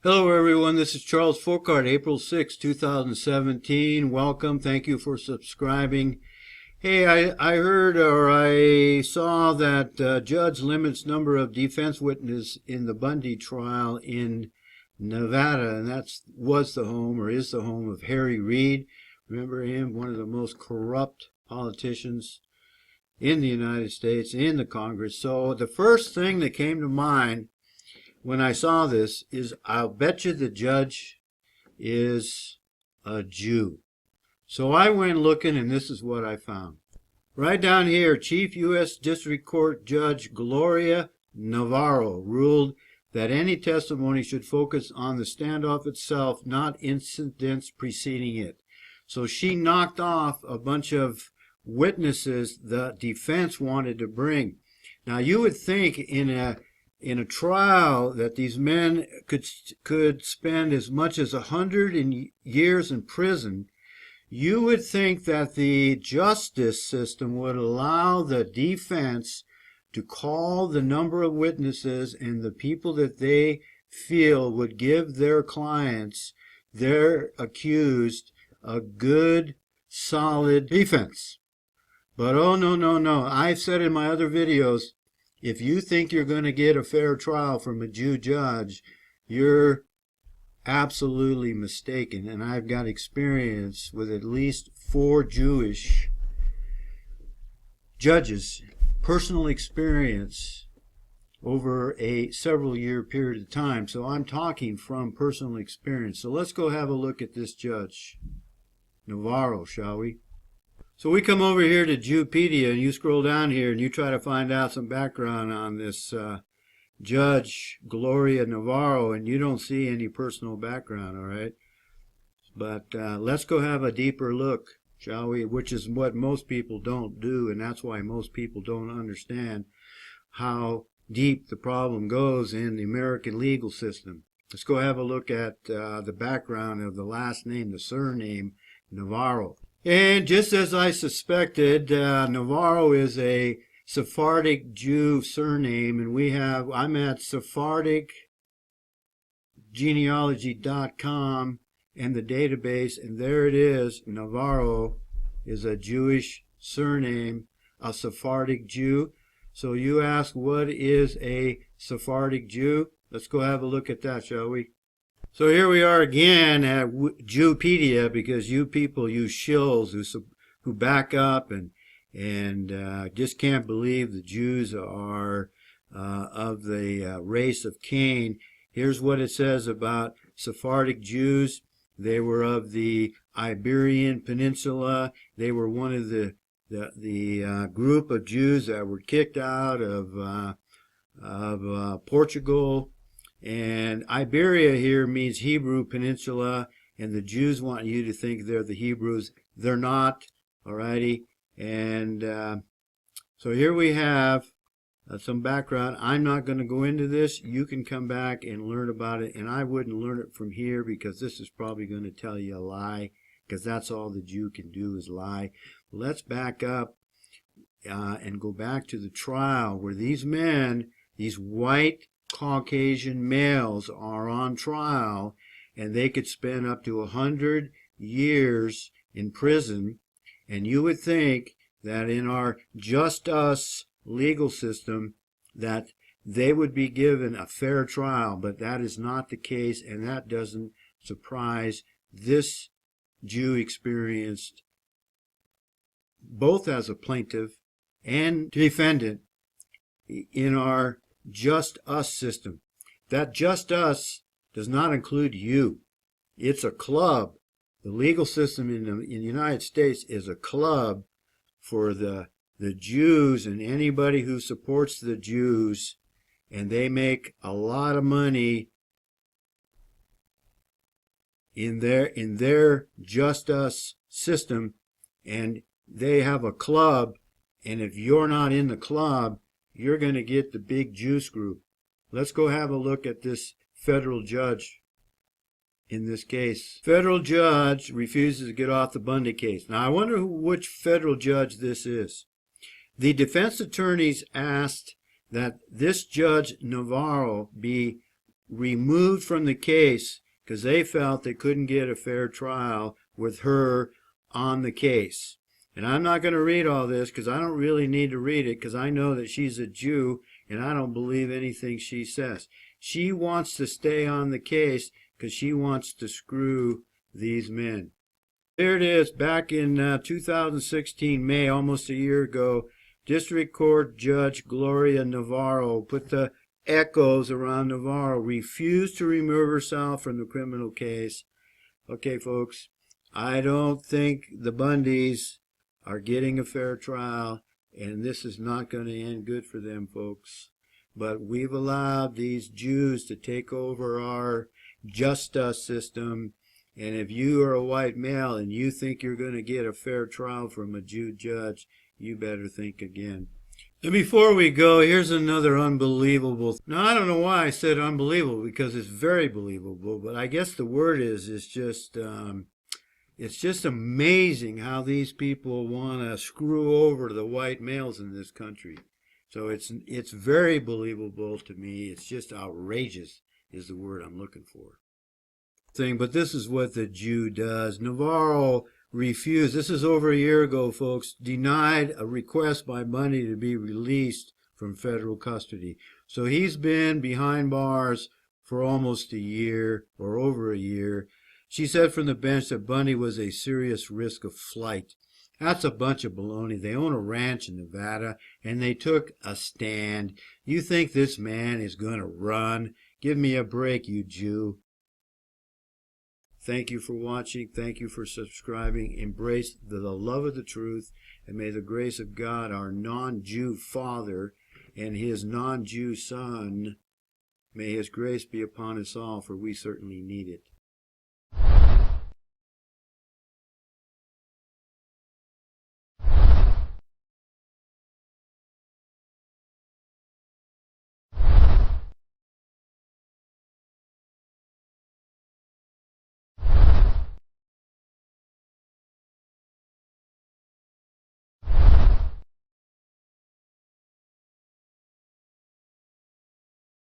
Hello everyone, this is Charles Folkart, April 6, 2017. Welcome, thank you for subscribing. Hey, I heard or I saw that judge limits number of defense witnesses in the Bundy trial in Nevada, and that was the home or is the home of Harry Reid. Remember him, one of the most corrupt politicians in the United States, in the Congress. So the first thing that came to mind when I saw this is, I'll bet you the judge is a Jew. So I went looking, and this is what I found. Right down here, Chief U.S. District Court Judge Gloria Navarro ruled that any testimony should focus on the standoff itself, not incidents preceding it. So she knocked off a bunch of witnesses the defense wanted to bring. Now, you would think in a trial that these men could spend as much as 100 years in prison. You would think that the justice system would allow the defense to call the number of witnesses and the people that they feel would give their clients, their accused, a good, solid defense. But oh, no. I've said in my other videos, if you think you're going to get a fair trial from a Jew judge, you're absolutely mistaken. And I've got experience with at least 4 Jewish judges, personal experience over a several-year period of time. So I'm talking from personal experience. So let's go have a look at this judge, Navarro, shall we? So we come over here to Jewpedia, and you scroll down here and you try to find out some background on this Judge Gloria Navarro, and you don't see any personal background, all right? But let's go have a deeper look, shall we? Which is what most people don't do, and that's why most people don't understand how deep the problem goes in the American legal system. Let's go have a look at the background of the last name, the surname, Navarro. And just as I suspected, Navarro is a Sephardic Jew surname, and I'm at SephardicGenealogy.com and the database, and there it is. Navarro is a Jewish surname, a Sephardic Jew. So you ask, what is a Sephardic Jew? Let's go have a look at that, shall we? So here we are again at Jewpedia, because you people, you shills who back up and just can't believe the Jews are of the race of Cain. Here's what it says about Sephardic Jews. They were of the Iberian Peninsula. They were one of the group of Jews that were kicked out of Portugal. And Iberia here means Hebrew Peninsula, and the Jews want you to think they're the Hebrews. They're not, alrighty? And so here we have some background. I'm not going to go into this. You can come back and learn about it, and I wouldn't learn it from here, because this is probably going to tell you a lie, because that's all the Jew can do is lie. Let's back up and go back to the trial where these men, these white Caucasian males, are on trial, and they could spend up to 100 years in prison. And you would think that in our just us legal system that they would be given a fair trial, but that is not the case, and that doesn't surprise this Jew experienced both as a plaintiff and defendant in our just us system. That just us does not include you. It's a club. The legal system in the United States is a club for the Jews and anybody who supports the Jews, and they make a lot of money in their just us system, and they have a club, and if you're not in the club, you're going to get the big juice group. Let's go have a look at this federal judge in this case. Federal judge refuses to get off the Bundy case. Now, I wonder which federal judge this is. The defense attorneys asked that this Judge Navarro be removed from the case because they felt they couldn't get a fair trial with her on the case. And I'm not going to read all this because I don't really need to read it because I know that she's a Jew and I don't believe anything she says. She wants to stay on the case because she wants to screw these men. There it is, back in 2016, May, almost a year ago. District Court Judge Gloria Navarro, put the echoes around Navarro, refused to remove herself from the criminal case. Okay, folks, I don't think the Bundys are getting a fair trial, and this is not going to end good for them, folks. But we've allowed these Jews to take over our justice system, and if you are a white male and you think you're going to get a fair trial from a Jew judge, you better think again. And before we go, here's another unbelievable. Now, I don't know why I said unbelievable, because it's very believable, but I guess the word is, it's just amazing how these people want to screw over the white males in this country. So it's very believable to me. It's just outrageous is the word I'm looking for. But this is what the Jew does. Navarro refused. This is over a year ago, folks. Denied a request by Bundy to be released from federal custody. So he's been behind bars for almost a year or over a year. She said from the bench that Bundy was a serious risk of flight. That's a bunch of baloney. They own a ranch in Nevada, and they took a stand. You think this man is going to run? Give me a break, you Jew. Thank you for watching. Thank you for subscribing. Embrace the love of the truth, and may the grace of God, our non-Jew Father, and his non-Jew Son, may his grace be upon us all, for we certainly need it.